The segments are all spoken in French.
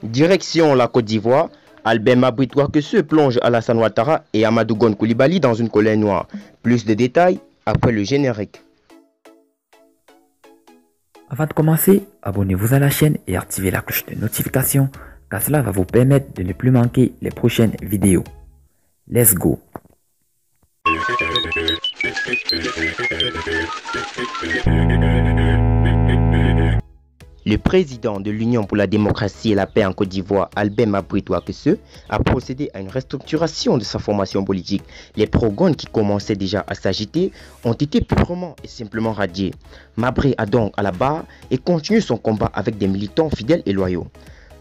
Direction la Côte d'Ivoire, Albert Mabry Touakese plonge Alassane Ouattara et Amadou Gon Coulibaly dans une colère noire. Plus de détails après le générique. Avant de commencer, abonnez-vous à la chaîne et activez la cloche de notification car cela va vous permettre de ne plus manquer les prochaines vidéos. Let's go! Le président de l'Union pour la démocratie et la paix en Côte d'Ivoire, Albert Mabry Touakese, a procédé à une restructuration de sa formation politique. Les pro-Gon qui commençaient déjà à s'agiter ont été purement et simplement radiés. Mabry a donc à la barre et continue son combat avec des militants fidèles et loyaux.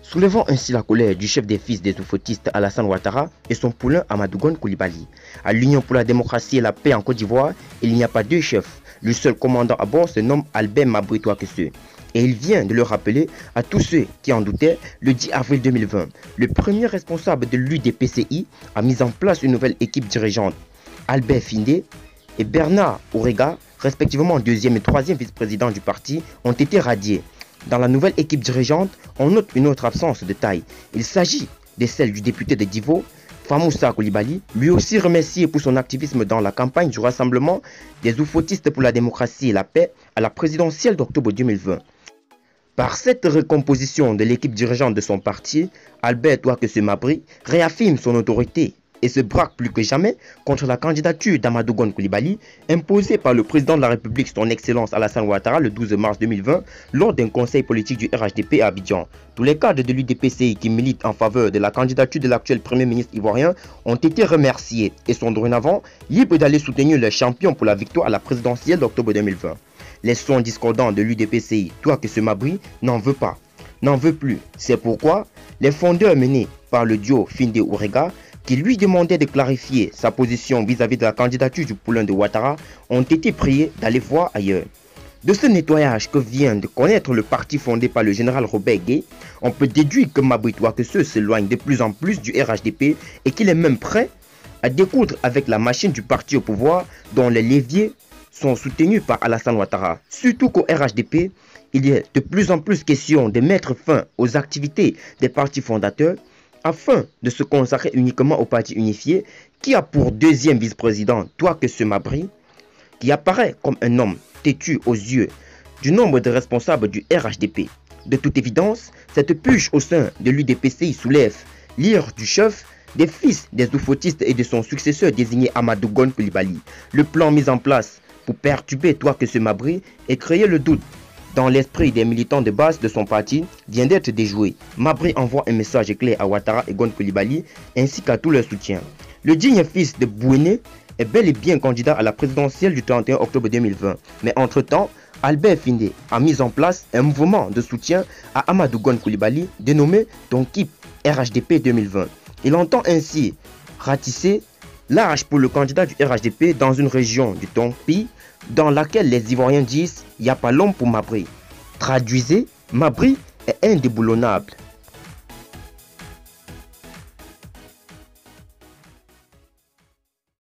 Soulevant ainsi la colère du chef des fils des oufoutistes Alassane Ouattara et son poulain Amadou Gon Coulibaly. À l'Union pour la démocratie et la paix en Côte d'Ivoire, il n'y a pas deux chefs. Le seul commandant à bord se nomme Albert Mabry Touakese. Et il vient de le rappeler à tous ceux qui en doutaient le 10 avril 2020. Le premier responsable de l'UDPCI a mis en place une nouvelle équipe dirigeante. Albert Findé et Bernard Ourega, respectivement deuxième et troisième vice-président du parti, ont été radiés. Dans la nouvelle équipe dirigeante, on note une autre absence de taille. Il s'agit de celle du député de Divo, Famoussa Coulibaly, lui aussi remercié pour son activisme dans la campagne du rassemblement des oufoutistes pour la démocratie et la paix à la présidentielle d'octobre 2020. Par cette recomposition de l'équipe dirigeante de son parti, Albert Touakese Mabry réaffirme son autorité et se braque plus que jamais contre la candidature d'Amadou Gon Coulibaly imposée par le président de la République, son Excellence Alassane Ouattara, le 12 mars 2020 lors d'un conseil politique du RHDP à Abidjan. Tous les cadres de l'UDPCI qui militent en faveur de la candidature de l'actuel Premier ministre ivoirien ont été remerciés et sont dorénavant libres d'aller soutenir leur champion pour la victoire à la présidentielle d'octobre 2020. Les sons discordants de l'UDPCI, Touakese Mabry, n'en veut pas, n'en veut plus. C'est pourquoi les fondeurs menés par le duo Findé Ourega, qui lui demandaient de clarifier sa position vis-à-vis de la candidature du poulain de Ouattara, ont été priés d'aller voir ailleurs. De ce nettoyage que vient de connaître le parti fondé par le général Robert Gué, on peut déduire que Mabry Touakese s'éloigne de plus en plus du RHDP et qu'il est même prêt à découdre avec la machine du parti au pouvoir dont les leviers sont soutenus par Alassane Ouattara. Surtout qu'au RHDP, il est de plus en plus question de mettre fin aux activités des partis fondateurs afin de se consacrer uniquement au parti unifié qui a pour deuxième vice-président Touakese Mabry, qui apparaît comme un homme têtu aux yeux du nombre de responsables du RHDP. De toute évidence, cette purge au sein de l'UDPCI soulève l'ire du chef des fils des oufoutistes et de son successeur désigné Amadou Gon Coulibaly. Le plan mis en place pour perturber Touakese Mabry et créer le doute dans l'esprit des militants de base de son parti vient d'être déjoué. Mabry envoie un message clair à Ouattara et Gon Coulibaly ainsi qu'à tout leur soutien. Le digne fils de Bouéné est bel et bien candidat à la présidentielle du 31 octobre 2020. Mais entre-temps, Albert Findé a mis en place un mouvement de soutien à Amadou Gon Coulibaly dénommé Tonki RHDP 2020. Il entend ainsi ratisser large pour le candidat du RHDP dans une région du Tonki dans laquelle les Ivoiriens disent « y a pas l'homme pour Mabry ». Traduisez, Mabry est indéboulonnable.